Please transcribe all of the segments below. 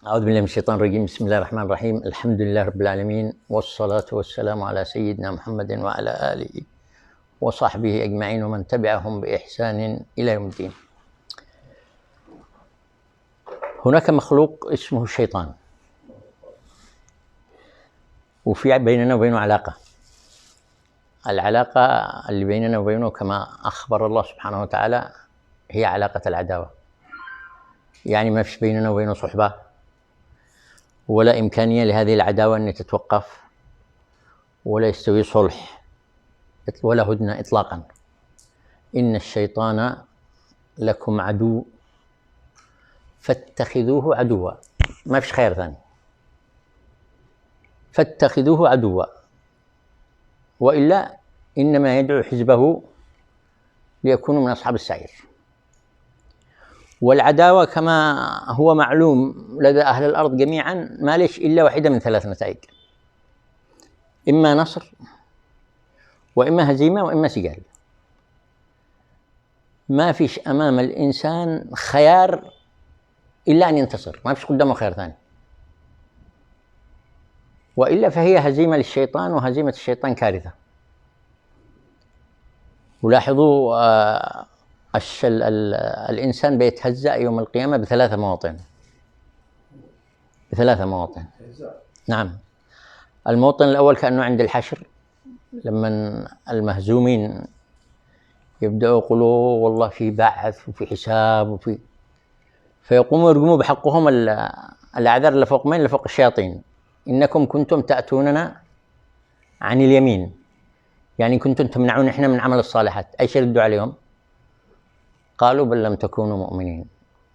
أعوذ بالله من الشيطان الرجيم. بسم الله الرحمن الرحيم. الحمد لله رب العالمين، والصلاة والسلام على سيدنا محمد وعلى آله وصحبه أجمعين ومن تبعهم بإحسان إلى يوم الدين. هناك مخلوق اسمه الشيطان، وفي بيننا وبينه علاقة. العلاقة اللي بيننا وبينه كما أخبر الله سبحانه وتعالى هي علاقة العداوة، يعني ما فيش بيننا وبينه صحبة ولا إمكانية لهذه العداوة أن تتوقف، ولا يستوي صلح ولا هدنة إطلاقا. إن الشيطان لكم عدو فاتخذوه عدوا، ما فيش خير ثاني، فاتخذوه عدوا، وإلا إنما يدعو حزبه ليكونوا من أصحاب السعير. والعداوة كما هو معلوم لدى أهل الأرض جميعا ما ليش إلا واحدة من ثلاث نتائج: إما نصر، وإما هزيمة، وإما سجال. ما فيش أمام الإنسان خيار إلا أن ينتصر، ما فيش قدامه خيار ثاني، وإلا فهي هزيمة للشيطان، وهزيمة الشيطان كارثة. ولاحظوا الإنسان بيتهزأ يوم القيامة بثلاثة مواطن. نعم. الموطن الأول كأنه عند الحشر، لما المهزومين يبدأوا يقولوا والله في بعث وفي حساب فيقوموا يرجموا بحقهم الأعذار اللي فوق، من اللي فوق الشياطين: إنكم كنتم تأتوننا عن اليمين، يعني كنتم تمنعون إحنا من عمل الصالحات. أي شيء ردوا عليهم؟ قالوا بل لم تكونوا مؤمنين،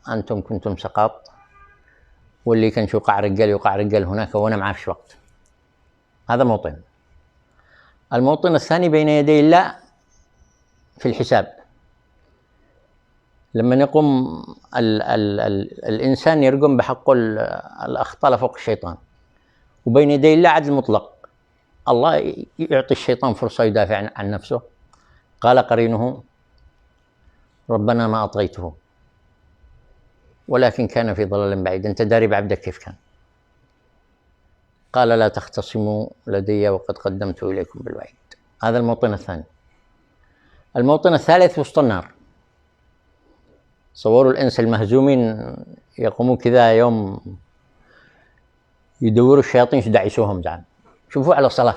أنتم كنتم سقاط، واللي كان يوقع رجال يوقع رجال هناك، وأنا معاه في وقت. هذا موطن. الموطن الثاني بين يدي الله في الحساب، لما يقوم الإنسان يرقم بحقه الأخطاء فوق الشيطان، وبين يدي الله عدل مطلق. الله يعطي الشيطان فرصة يدافع عن نفسه. قال قرينه: ربنا ما أطغيته ولكن كان في ضلال بعيد. أنت داري بعبدك كيف كان. قال: لا تختصموا لدي وقد قدمت إليكم بالوعيد. هذا الموطن الثاني. الموطن الثالث وسط النار. صوروا الإنس المهزومين يقوموا كذا يوم يدوروا الشياطين يدعسوهم جعل. شوفوا على صلاة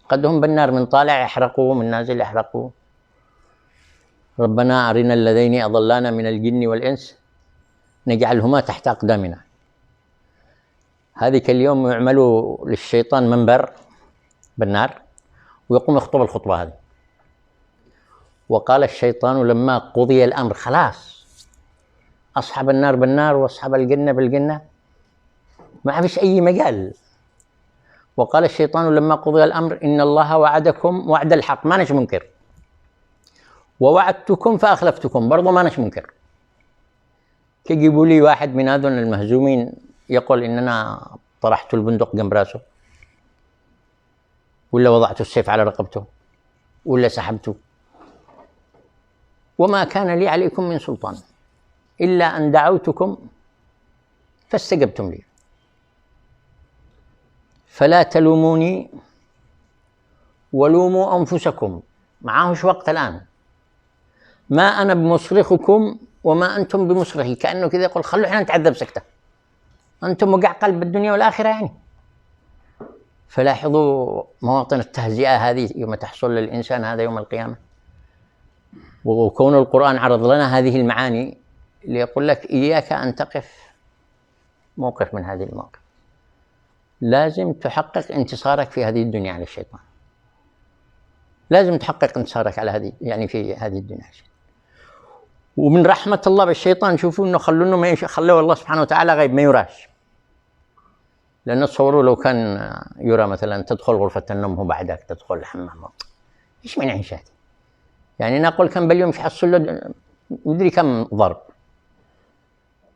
قدهم بالنار، من طالع يحرقوا، من نازل يحرقوا. ربنا أرنا اللذين أضلانا من الجن والإنس نجعلهما تحت أقدامنا. هذيك اليوم يعملوا للشيطان منبر بالنار ويقوم يخطب الخطبة هذه. وقال الشيطان لما قضي الأمر: خلاص أصحاب النار بالنار وأصحاب الجنة بالجنة، ما فيش أي مجال. وقال الشيطان لما قضي الأمر: إن الله وعدكم وعد الحق، ما نش منكر، ووعدتكم فأخلفتكم، برضو ما نش منكر. تجيبوا لي واحد من هذول المهزومين يقول إننا طرحت البندق جنب راسه، ولا وضعت السيف على رقبته، ولا سحبته، وما كان لي عليكم من سلطان إلا أن دعوتكم فاستجبتم لي، فلا تلوموني ولوموا أنفسكم. معاهوش وقت الآن. ما أنا بمصرخكم وما أنتم بمصرخي. كأنه كذا يقول خلوا إحنا نتعذب سكتة، أنتم وقع قلب الدنيا والآخرة يعني. فلاحظوا مواطن التهزئة هذه يوم تحصل للإنسان هذا يوم القيامة. وكون القرآن عرض لنا هذه المعاني ليقول لك إياك أن تقف موقف من هذه المواقف. لازم تحقق انتصارك في هذه الدنيا على الشيطان، لازم تحقق انتصارك على هذه، يعني في هذه الدنيا. ومن رحمة الله بالشيطان شوفوا إنه خلوا الله سبحانه وتعالى غيب ما يراش. لأن تصوروا لو كان يرى مثلا تدخل غرفة النوم هو بعدك تدخل الحمام، إيش من عيشات؟ يعني نقول كم باليوم يحصل له مدري كم ضرب.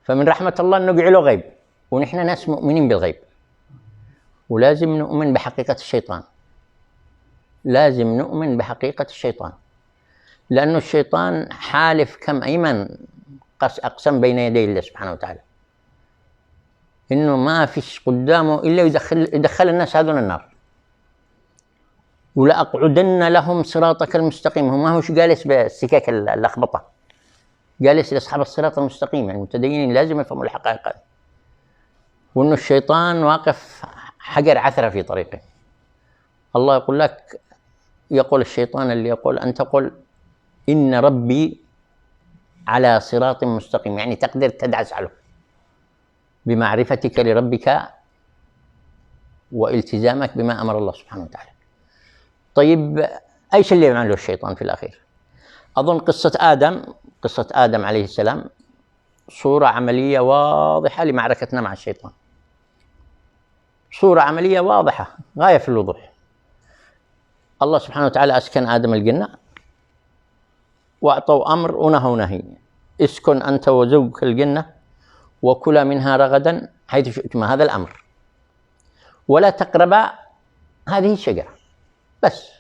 فمن رحمة الله إنه جعله غيب، ونحن ناس مؤمنين بالغيب، ولازم نؤمن بحقيقة الشيطان. لازم نؤمن بحقيقة الشيطان، لأنه الشيطان حالف كم أيمن أقسم بين يدي الله سبحانه وتعالى. إنه ما فيش قدامه إلا يدخل الناس هذول النار. ولأقعدن لهم صراطك المستقيم. هو ما هوش جالس بالسكك اللخبطة، جالس لأصحاب الصراط المستقيم، يعني المتدينين لازم يفهموا الحقائق. وإنه الشيطان واقف حجر عثرة في طريقه. الله يقول لك، يقول الشيطان اللي يقول أن تقول إن ربي على صراط مستقيم، يعني تقدر تدعس عليه بمعرفتك لربك والتزامك بما أمر الله سبحانه وتعالى. طيب أيش اللي يعمله الشيطان في الأخير؟ أظن قصة آدم عليه السلام صورة عملية واضحة لمعركتنا مع الشيطان، صورة عملية واضحة غاية في الوضوح. الله سبحانه وتعالى أسكن آدم الجنة وأعطوا أمر ونهوا نهي: اسكن أنت وزوجك الجنة وكلا منها رغدا حيث شئتما. هذا الأمر. ولا تقربا هذه الشجرة بس.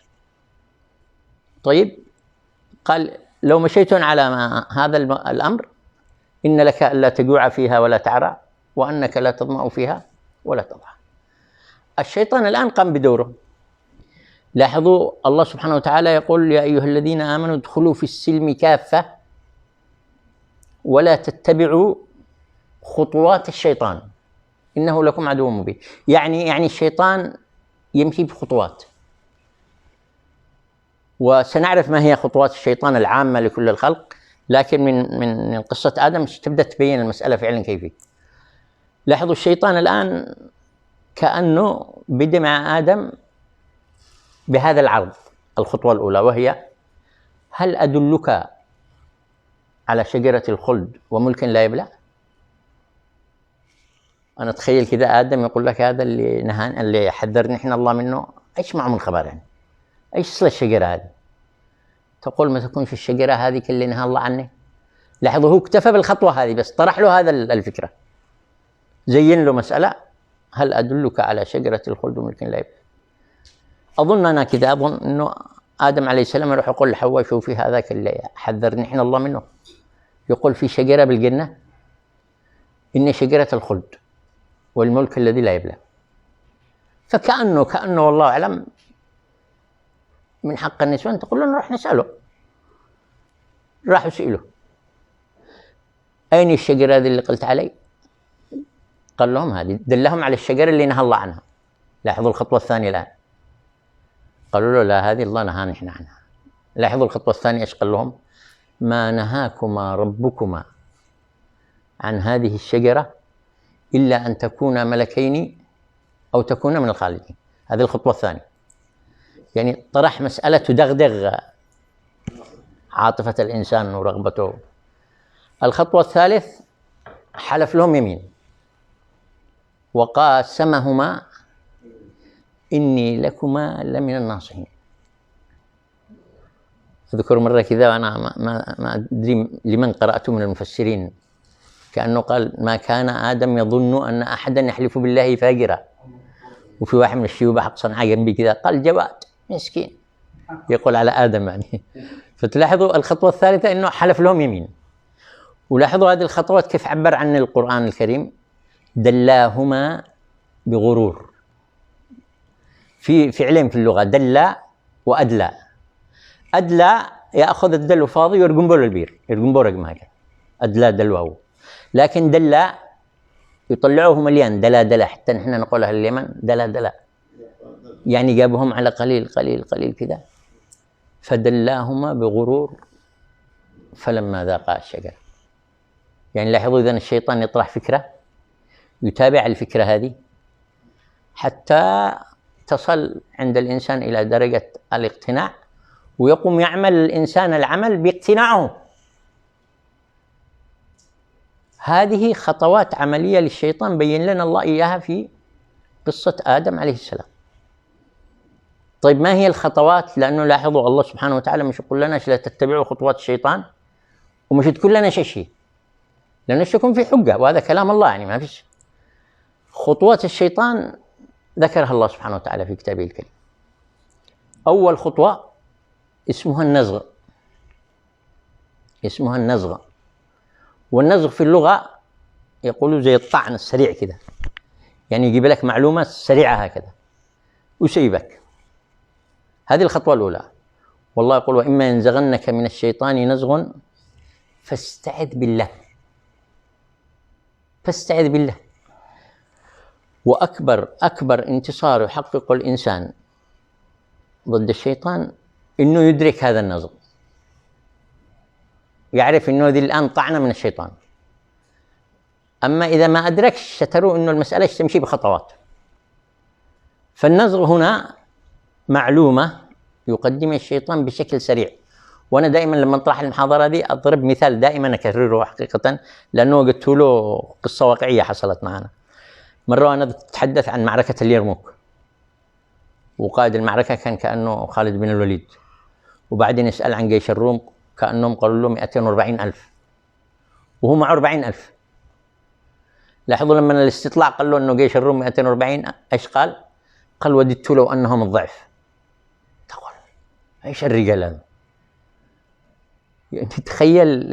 طيب قال: لو مشيتم على هذا الأمر إن لك ألا تجوع فيها ولا تعرى وأنك لا تظمأ فيها ولا تضحى. الشيطان الآن قام بدوره. لاحظوا الله سبحانه وتعالى يقول: يا أيها الذين آمنوا ادخلوا في السلم كافة ولا تتبعوا خطوات الشيطان إنه لكم عدو مبين. يعني الشيطان يمشي بخطوات، وسنعرف ما هي خطوات الشيطان العامة لكل الخلق، لكن من قصة آدم تبدأ تبين المسألة فعلا كيفية. لاحظوا الشيطان الآن كأنه بدأ مع آدم بهذا العرض. الخطوة الأولى وهي: هل أدلك على شجرة الخلد وملك لا يبلى؟ أنا أتخيل كذا آدم يقول لك هذا اللي حذرني إحنا الله منه، إيش معه من خبر يعني؟ إيش أصل الشجرة هذه؟ تقول ما تكونش الشجرة هذه اللي نهى الله عنه. لاحظوا هو اكتفى بالخطوة هذه بس، طرح له هذا الفكرة، زين له مسألة: هل أدلك على شجرة الخلد وملك لا يبلى؟ أظن أنا كذا أظن إنه آدم عليه السلام يروح يقول لحواء: شوفي هذاك اللي حذرني إحنا الله منه يقول في شجرة بالجنة إن شجرة الخلد والملك الذي لا يبلى. كأنه والله أعلم من حق النسوان تقول له نروح نسأله. راحوا سئلوا: أين الشجرة هذه اللي قلت علي؟ قال لهم هذه، دلهم على الشجرة اللي نهى الله عنها. لاحظوا الخطوة الثانية الآن، قالوا له لا هذه الله نهانا إحنا عنها. لاحظوا الخطوة الثانية إيش قال لهم: ما نهاكما ربكما عن هذه الشجرة إلا أن تكونا ملكين أو تكونا من الخالدين. هذه الخطوة الثانية، يعني طرح مسألة تدغدغ عاطفة الإنسان ورغبته. الخطوة الثالث: حلف لهم يمين وقاسمهما إني لكما لمن الناصحين. أذكر مرة كذا وأنا ما أدري لمن قرأت من المفسرين، كأنه قال: ما كان آدم يظن أن أحدا يحلف بالله فاجرا. وفي واحد من الشيوبة حق صنعاء جنبي كذا قال: جواد مسكين يقول على آدم يعني. فتلاحظوا الخطوة الثالثة إنه حلف لهم يمين. ولاحظوا هذه الخطوات كيف عبر عن القرآن الكريم: دلاهما بغرور. في فعلين في اللغة: دل وأدلى. أدلى يأخذ الدلو فاضي ويرقم بول البير، يرقم بول رقم هكذا، أدلى دلوه. لكن دلى يطلعوه مليان، دلا حتى نحن نقولها اليمن دلا، يعني جابهم على قليل كذا. فدلاهما بغرور فلما ذاقا الشجرة. يعني لاحظوا إذن الشيطان يطرح فكرة، يتابع الفكرة هذه حتى تصل عند الإنسان إلى درجة الاقتناع، ويقوم يعمل الإنسان العمل باقتناعه. هذه خطوات عملية للشيطان بين لنا الله إياها في قصة آدم عليه السلام. طيب ما هي الخطوات؟ لأنه لاحظوا الله سبحانه وتعالى مش يقول لنا لا تتبعوا خطوات الشيطان، ومش تقول لنا شيء، لأنه يكون في حجة، وهذا كلام الله يعني ما فيش. خطوات الشيطان ذكرها الله سبحانه وتعالى في كتابه الكريم. أول خطوة اسمها النزغ. والنزغ في اللغة يقولوا زي الطعن السريع كده، يعني يجيب لك معلومة سريعة هكذا ويسيبك. هذه الخطوة الأولى. والله يقول وإما ينزغنك من الشيطان نزغ فاستعذ بالله. فاستعذ بالله. وأكبر انتصار يحقق الإنسان ضد الشيطان إنه يدرك هذا النزغ، يعرف إنه ذي الآن طعنة من الشيطان. أما إذا ما أدركش ستروا إنه المسألة تمشي بخطوات. فالنزغ هنا معلومة يقدمها الشيطان بشكل سريع. وأنا دائما لما أطرح المحاضرة دي أضرب مثال دائما أكرره حقيقة، لأنه قلت له قصة واقعية حصلت معنا. مرة أنا أتحدث عن معركة اليرموك، وقائد المعركة كان كأنه خالد بن الوليد، وبعدين يسأل عن جيش الروم كأنهم قالوا له 240,000 وهو معه 40,000. لاحظوا لما الاستطلاع قال له أنه جيش الروم 240 إيش قال؟ قال وددت لو أنهم الضعف. تقول إيش الرجال هذا؟ يعني تخيل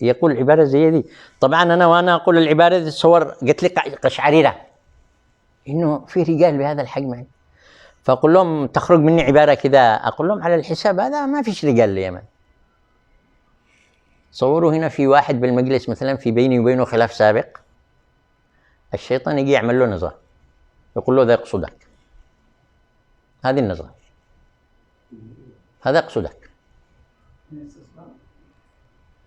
يقول عبارة زي دي. طبعا أنا وأنا أقول العبارة دي تصور قلت لي قشعريرة إنه في رجال بهذا الحجم يعني. فأقول لهم تخرج مني عبارة كذا، أقول لهم على الحساب هذا ما فيش رجال اليمن. تصوروا هنا في واحد بالمجلس مثلا في بيني وبينه خلاف سابق، الشيطان يجي يعمل له نزغة يقول له ذا يقصدك، هذه النزغة، هذا يقصدك.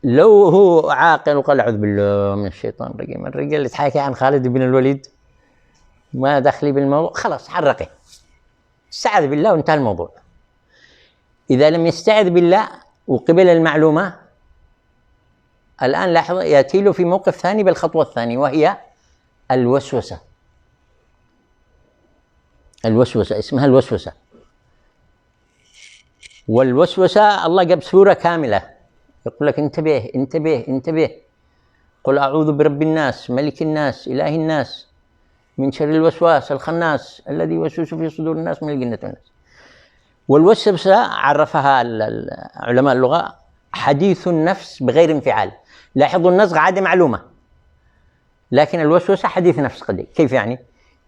لو هو عاقل وقال أعوذ بالله من الشيطان الرجيم، الرجال اللي تحكي عن خالد بن الوليد ما دخلي بالموضوع، خلاص حرقه، استعذ بالله وانتهى الموضوع. إذا لم يستعذ بالله وقبل المعلومة، الآن لاحظ يأتي له في موقف ثاني بالخطوة الثانية، وهي الوسوسة. الوسوسة اسمها الوسوسة. والوسوسة الله جاب سورة كاملة يقول لك انتبه انتبه انتبه، قل أعوذ برب الناس ملك الناس إله الناس من شر الوسواس الخناس الذي يوسوس في صدور الناس من الجنة والناس. والوسوسة عرفها علماء اللغة حديث النفس بغير انفعال. لاحظوا النزغ عادة معلومة، لكن الوسوسة حديث نفس قديم. كيف يعني؟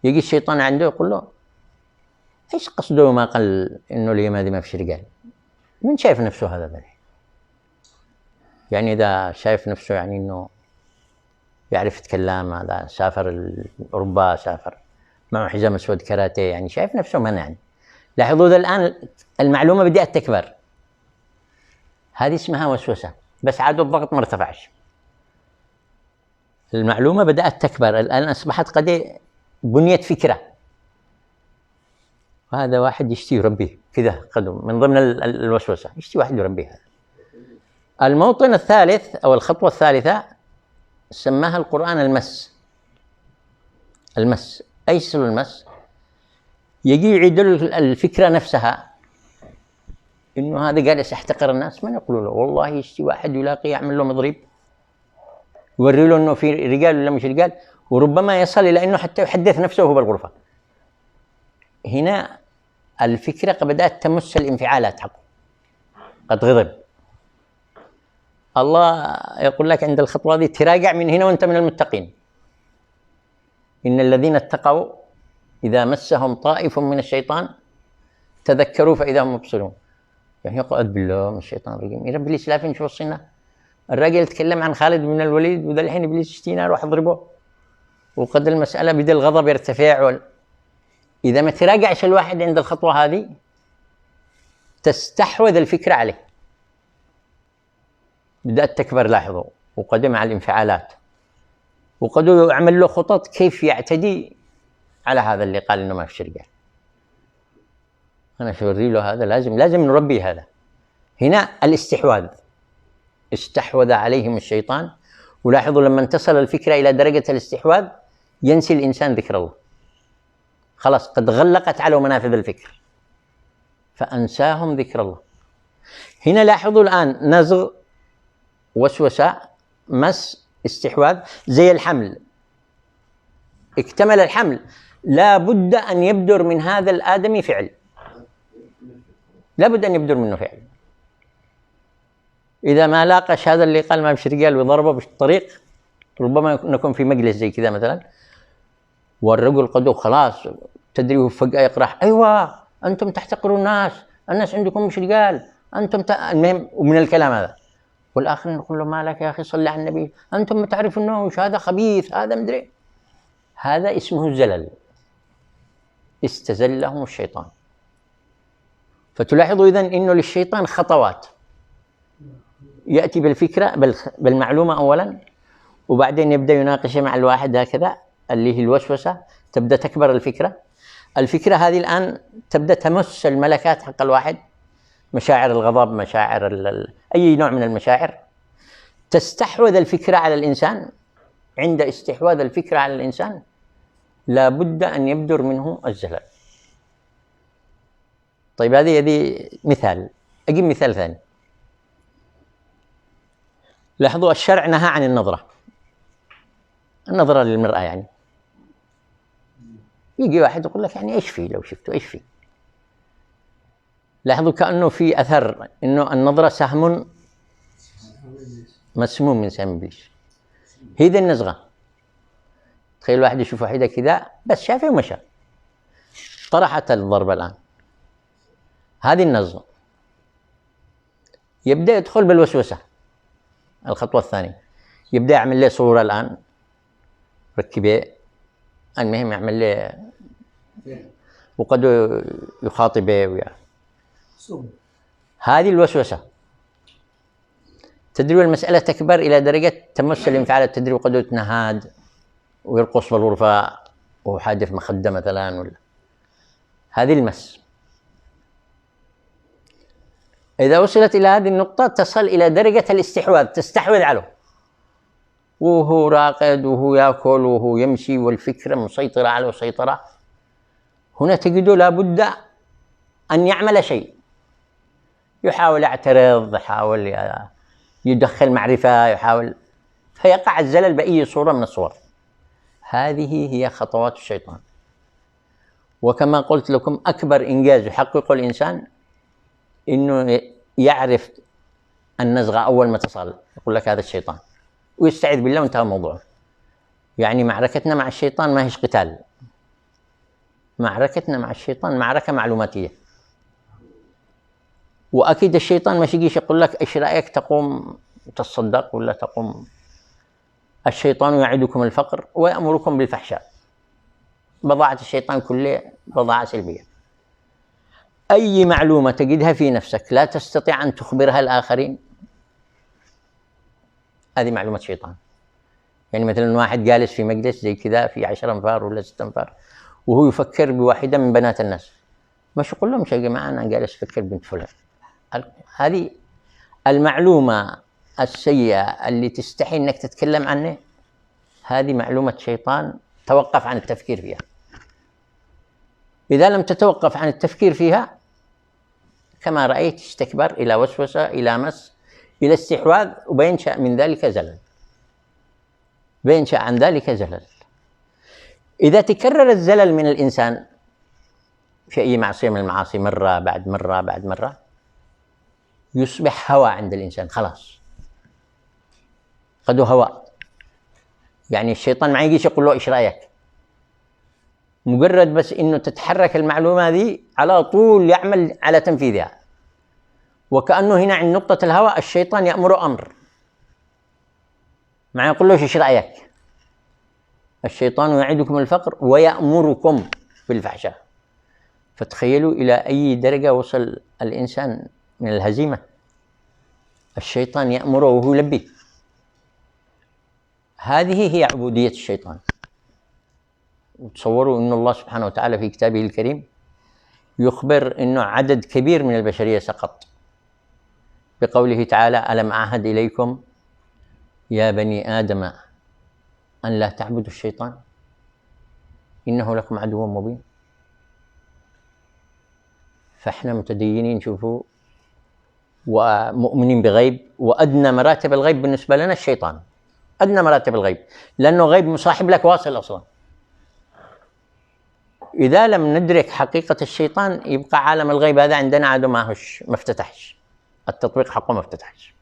يجي الشيطان عنده يقول له ايش قصده ما قال انه اليوم هذه ما فيش رجال؟ من شايف نفسه هذا ذلك؟ يعني إذا شايف نفسه يعني إنه يعرف يتكلم، هذا سافر أوروبا، سافر معه حزام أسود كاراتيه، يعني شايف نفسه من يعني. لاحظوا ذا الآن المعلومة بدأت تكبر، هذه اسمها وسوسة، بس عاد الضغط ما ارتفعش. المعلومة بدأت تكبر، الآن أصبحت قد بنيت فكرة. وهذا واحد يشتي يربيه كذا، من ضمن الوسوسة يشتي واحد يربيه. الموطن الثالث أو الخطوة الثالثة سماها القرآن المس. المس، أيش المس؟ يجي يعيد الفكرة نفسها، إنه هذا جالس يحتقر الناس. من يقولوا له والله يشتي واحد يلاقي يعمل له مضرب، يوري له إنه في رجال ولا مش رجال، وربما يصل إلى إنه حتى يحدث نفسه وهو بالغرفة. هنا الفكرة قد بدأت تمس الانفعالات حقه، قد غضب. الله يقول لك عند الخطوة دي تراجع من هنا وانت من المتقين. إن الذين اتقوا إذا مسهم طائف من الشيطان تذكروا فإذا هم مبصرون. يعني يقعد بالله من الشيطان الرجيم. يا رب إبليس لا فين شو وصلنا؟ الراجل يتكلم عن خالد بن الوليد وذا الحين إبليس يشتينا روح اضربه، وقد المسألة بدأ الغضب يرتفع. إذا ما تراجعش الواحد عند الخطوة هذه تستحوذ الفكرة عليه، بدأت تكبر. لاحظوا، وقد مع الانفعالات، وقد يعمل له خطط كيف يعتدي على هذا اللي قال إنه ما في رجال. أنا شوري له هذا لازم نربي هذا. هنا الاستحواذ، استحوذ عليهم الشيطان. ولاحظوا لما تصل الفكرة إلى درجة الاستحواذ ينسي الإنسان ذكر الله، خلاص قد غلقت على منافذ الفكر فأنساهم ذكر الله. هنا لاحظوا الآن نزغ، وسوسة، مس، استحواذ. زي الحمل، اكتمل الحمل، لا بد أن يبدر من هذا الآدمي فعل، لا بد أن يبدر منه فعل. إذا ما لاقش هذا اللي قال ما فيش رجال وضربه بالطريق ربما نكون في مجلس زي كذا مثلا، والرجل قد خلاص تدري، وفجأة يقرح: أيوة أنتم تحتقرون الناس عندكم مش رجال، المهم ومن الكلام هذا. والآخرين يقول له: ما لك يا أخي، صلي على النبي، أنتم ما تعرفونوش، هذا خبيث، هذا مدري. هذا اسمه الزلل، استزلهم الشيطان. فتلاحظوا إذن إنه للشيطان خطوات، يأتي بالفكرة بالمعلومة أولا، وبعدين يبدأ يناقش مع الواحد هكذا، اللي هي الوسوسة. تبدأ تكبر الفكرة هذه الآن تبدأ تمس الملكات حق الواحد، مشاعر الغضب، مشاعر أي نوع من المشاعر. تستحوذ الفكرة على الإنسان. عند استحواذ الفكرة على الإنسان لا بد أن يبدر منه الزلل. طيب هذه مثال. أجيب مثال ثاني. لاحظوا الشرع نهى عن النظرة للمرأة. يعني يجي واحد يقول لك: يعني إيش فيه لو شفته، إيش فيه؟ لاحظوا كأنه في أثر إنه النظرة سهم مسموم من سهم إبليس. هي ذي النزغة. تخيل واحد يشوف واحدة كذا بس شافه ومشى، طرحت الضربة الآن. هذه النزغة. يبدأ يدخل بالوسوسة. الخطوة الثانية يبدأ يعمل له صورة الآن، ركبه، المهم يعمل له، وقد يخاطبه هذه الوسوسة. تدري المسألة تكبر إلى درجة تمس الانفعالات. تدري وقد يتنهاد ويرقص في الغرفة وهو حادف مخدة مثلا، ولا هذه المس. إذا وصلت إلى هذه النقطة تصل إلى درجة الاستحواذ، تستحوذ عليه وهو راقد وهو يأكل وهو يمشي، والفكرة مسيطرة عليه سيطرة. هنا تجده لابد أن يعمل شيء، يحاول يعترض، يحاول يدخل معرفة، يحاول، فيقع الزلل بأي صورة من الصور. هذه هي خطوات الشيطان. وكما قلت لكم أكبر إنجاز يحققه الإنسان إنه يعرف النزغة أول ما تصل، يقول لك هذا الشيطان، ويستعيذ بالله وانتهى الموضوع. يعني معركتنا مع الشيطان ما هيش قتال، معركتنا مع الشيطان معركة معلوماتية. وأكيد الشيطان ما يجيش يقول لك: إيش رأيك تقوم تصدق ولا تقوم. الشيطان يعدكم الفقر ويأمركم بالفحشاء. بضاعة الشيطان كلها بضاعة سلبية. أي معلومة تجدها في نفسك لا تستطيع أن تخبرها الآخرين، هذه معلومة شيطان. يعني مثلا واحد جالس في مجلس زي كذا في 10 أنفار ولا 6 أنفار، وهو يفكر بواحدة من بنات الناس، مش يقول لهم: يا جماعة أنا جالس أفكر بنت فلان. هذه المعلومة السيئة اللي تستحي أنك تتكلم عنه، هذه معلومة شيطان. توقف عن التفكير فيها. إذا لم تتوقف عن التفكير فيها كما رأيت استكبر إلى وسوسة، إلى مس، إلى استحواذ، وبينشأ من ذلك زلل. بينشأ عن ذلك زلل. إذا تكرر الزلل من الإنسان في أي معصية من المعاصي مرة بعد مرة بعد مرة، يصبح هوى عند الإنسان. خلاص قد هوى. يعني الشيطان ما يجيش يقول له: إيش رأيك؟ مجرد بس إنه تتحرك المعلومة هذه على طول يعمل على تنفيذها. وكأنه هنا عند نقطة الهوى الشيطان يأمر أمر، ما يقول له: إيش رأيك؟ الشيطان يعدكم الفقر ويأمركم بالفحشاء. فتخيلوا إلى أي درجة وصل الإنسان من الهزيمة. الشيطان يأمره وهو يلبي. هذه هي عبودية الشيطان. وتصوروا أن الله سبحانه وتعالى في كتابه الكريم يخبر أنه عدد كبير من البشرية سقط بقوله تعالى: ألم أعهد إليكم يا بني آدم أن لا تعبدوا الشيطان إنه لكم عدو مبين. فإحنا متدينين، شوفوا، ومؤمنين بغيب. وأدنى مراتب الغيب بالنسبة لنا الشيطان، أدنى مراتب الغيب، لأنه غيب مصاحب لك واصل أصلا. إذا لم ندرك حقيقة الشيطان يبقى عالم الغيب هذا عندنا عاد ما افتتحش، التطبيق حقه ما افتتحش.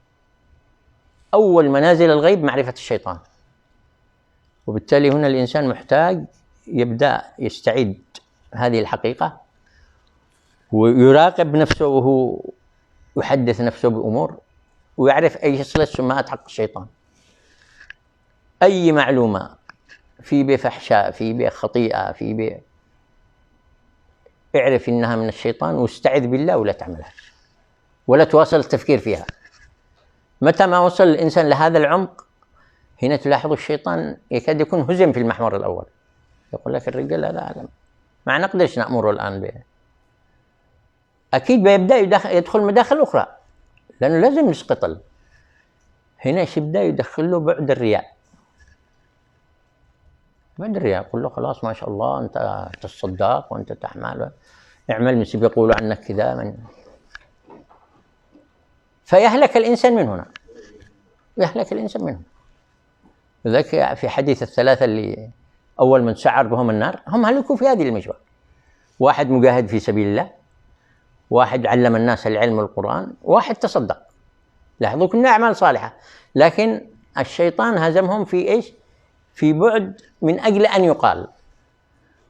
أول منازل الغيب معرفة الشيطان. وبالتالي هنا الإنسان محتاج يبدأ يستعيد هذه الحقيقة ويراقب نفسه وهو يحدث نفسه بأمور، ويعرف أي صلة سمات حق الشيطان. أي معلومة في بفحشاء، في بخطيئة، في اعرف إنها من الشيطان واستعذ بالله ولا تعملها ولا تواصل التفكير فيها. متى ما وصل الإنسان لهذا العمق هنا تلاحظ الشيطان يكاد يكون هزم في المحور الأول، يقول لك الرجال هذا ما نقدرش نأمره الآن به، أكيد بيبدأ يدخل مداخل أخرى لأنه لازم يسقط. هنا يبدأ يدخل له بعد الرياء. بعد الرياء يقول له خلاص ما شاء الله أنت تصدق وأنت تعمل، اعمل مثل بيقولوا عنك كذا فيهلك الإنسان من هنا، يهلك الإنسان منه. لذلك في حديث الثلاثة اللي أول من سعر بهم النار هم هلكوا في هذه المجوى: واحد مجاهد في سبيل الله، واحد علم الناس العلم والقرآن، واحد تصدق. لاحظوا كلها أعمال صالحة، لكن الشيطان هزمهم في إيش؟ في بعد من أجل أن يقال.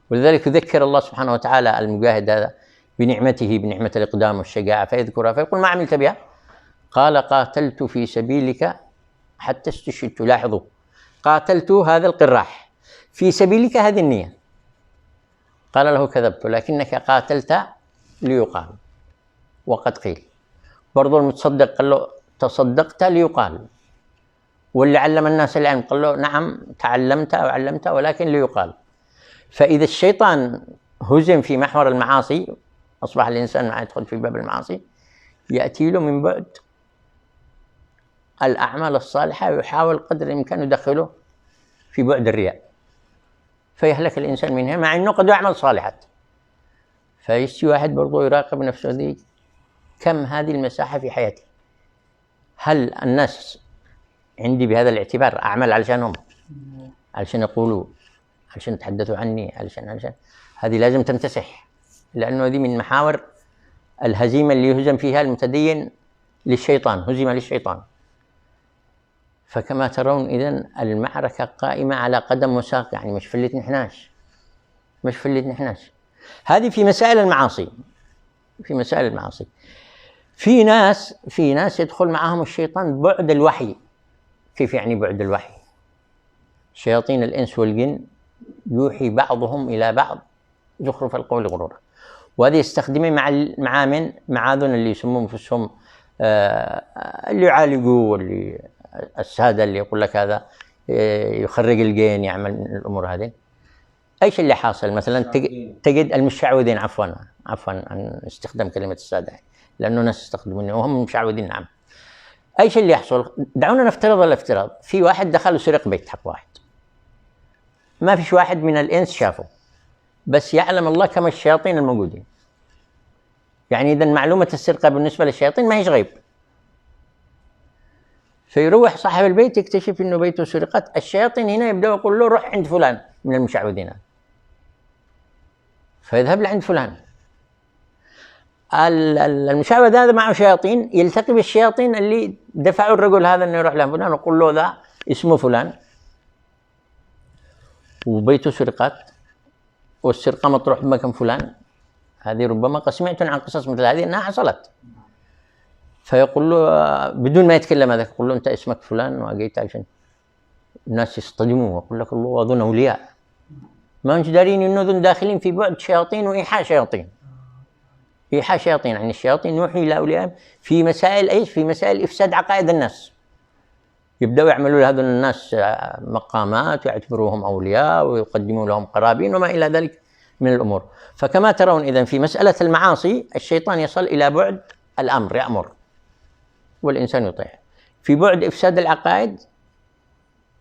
ولذلك يذكر الله سبحانه وتعالى المجاهد هذا بنعمته، بنعمة الإقدام والشجاعة، فيذكرها فيقول ما عملت بها؟ قال قاتلت في سبيلك حتى استشهدت. لاحظوا، قاتلت هذا القراح، في سبيلك هذه النية. قال له كذبت لكنك قاتلت ليقال وقد قيل. برضو المتصدق قال له تصدقت ليقال، واللي علم الناس العلم قال له نعم تعلمت وعلمت ولكن ليقال. فإذا الشيطان هزم في محور المعاصي أصبح الإنسان ما يدخل في باب المعاصي، يأتي له من بعد الأعمال الصالحة ويحاول قدر الإمكان يدخله في بعد الرياء، فيهلك الإنسان منها مع أنه قد يعمل صالحات. فيجي واحد برضو يراقب نفسه دي كم هذه المساحة في حياتي، هل الناس عندي بهذا الاعتبار أعمل علشانهم، علشان يقولوا، علشان يتحدثوا عني، علشان هذه لازم تنتسح، لأنه هذه من محاور الهزيمة اللي يهزم فيها المتدين للشيطان، هزم للشيطان. فكما ترون إذن المعركة قائمة على قدم وساق، يعني مش فلت نحناش، مش فلت نحناش. هذه في مسائل المعاصي، في مسائل المعاصي. في ناس يدخل معهم الشيطان بعد الوحي. كيف يعني بعد الوحي؟ شياطين الإنس والجن يوحي بعضهم إلى بعض زخرف القول غرورا، وهذه يستخدمه مع ذون اللي يسمون انفسهم اللي يعالجوا، واللي السادة اللي يقول لك هذا يخرج الجين، يعمل الأمور هذه. ايش اللي حاصل؟ مثلا تجد المشعوذين، عفوا عن استخدام كلمة السادة لأنه ناس يستخدمونها وهم مشعوذين. نعم. ايش اللي يحصل؟ دعونا نفترض الافتراض، في واحد دخل وسرق بيت حق واحد، ما فيش واحد من الإنس شافه، بس يعلم الله كم الشياطين الموجودين. يعني إذا معلومة السرقة بالنسبة للشياطين ما هيش غيب. فيروح صاحب البيت يكتشف إنه بيته سرقت، الشياطين هنا يبدأوا يقول له روح عند فلان من المشعوذين، فيذهب لعند فلان. المشعوذ هذا معه شياطين، يلتقي بالشياطين اللي دفعوا الرجل هذا إنه يروح لفلان، ويقول له ذا اسمه فلان وبيته سرقت والسرقة مطروح بمكان فلان. هذه ربما قد سمعتم عن قصص مثل هذه أنها حصلت. فيقول له بدون ما يتكلم هذا، يقول له أنت اسمك فلان وأجيت عشان الناس يصطدموا، ويقول لك الله أظن أولياء ما انش دارين إنه ذن داخلين في بعد شياطين وإيحاء شياطين. إيحاء شياطين يعني الشياطين يوحي إلى أوليائهم في مسائل إيش؟ في مسائل إفساد عقائد الناس. يبدأوا يعملوا لهذول الناس مقامات ويعتبروهم أولياء ويقدموا لهم قرابين وما إلى ذلك من الأمور. فكما ترون إذن في مسألة المعاصي الشيطان يصل إلى بعد الأمر، يأمر والإنسان يطيع. في بعد إفساد العقائد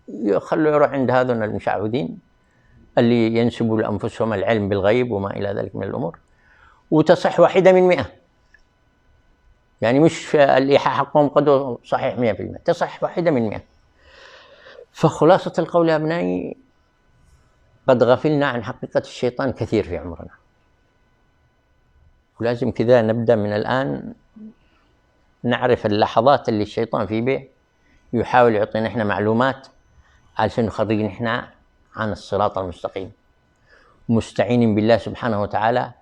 يخلوا يروح عند هذول المشعوذين اللي ينسبوا لأنفسهم العلم بالغيب وما إلى ذلك من الأمور، وتصح 1 من 100. يعني مش الإيحاء حقهم قد صحيح 100%، تصح 1 من 100. فخلاصة القول يا أبنائي، قد غفلنا عن حقيقة الشيطان كثير في عمرنا، ولازم كذا نبدأ من الآن نعرف اللحظات اللي الشيطان في به يحاول يعطينا إحنا معلومات علشان نخرج إحنا عن الصراط المستقيم، مستعين بالله سبحانه وتعالى.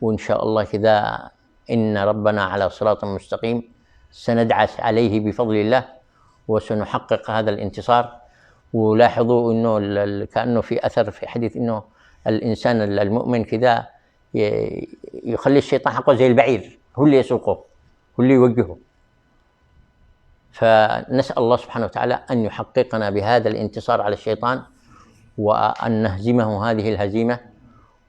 وإن شاء الله كذا إن ربنا على صراط مستقيم، سندعس عليه بفضل الله وسنحقق هذا الانتصار. ولاحظوا إنه كأنه في أثر في حديث إنه الإنسان المؤمن كذا يخلي الشيطان حقه زي البعير، هو اللي يسوقه، هو اللي يوجهه. فنسأل الله سبحانه وتعالى أن يحققنا بهذا الانتصار على الشيطان، وأن نهزمه هذه الهزيمة.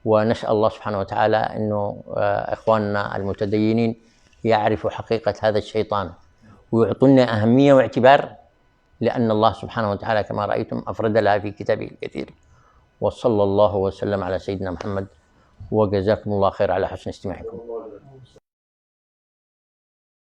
ونسأل الله سبحانه وتعالى أنه إخواننا المتدينين يعرفوا حقيقة هذا الشيطان ويعطونا أهمية واعتبار، لأن الله سبحانه وتعالى كما رأيتم أفرد لها في كتابه الكثير. وصلى الله وسلم على سيدنا محمد، وجزاكم الله خير على حسن استماعكم.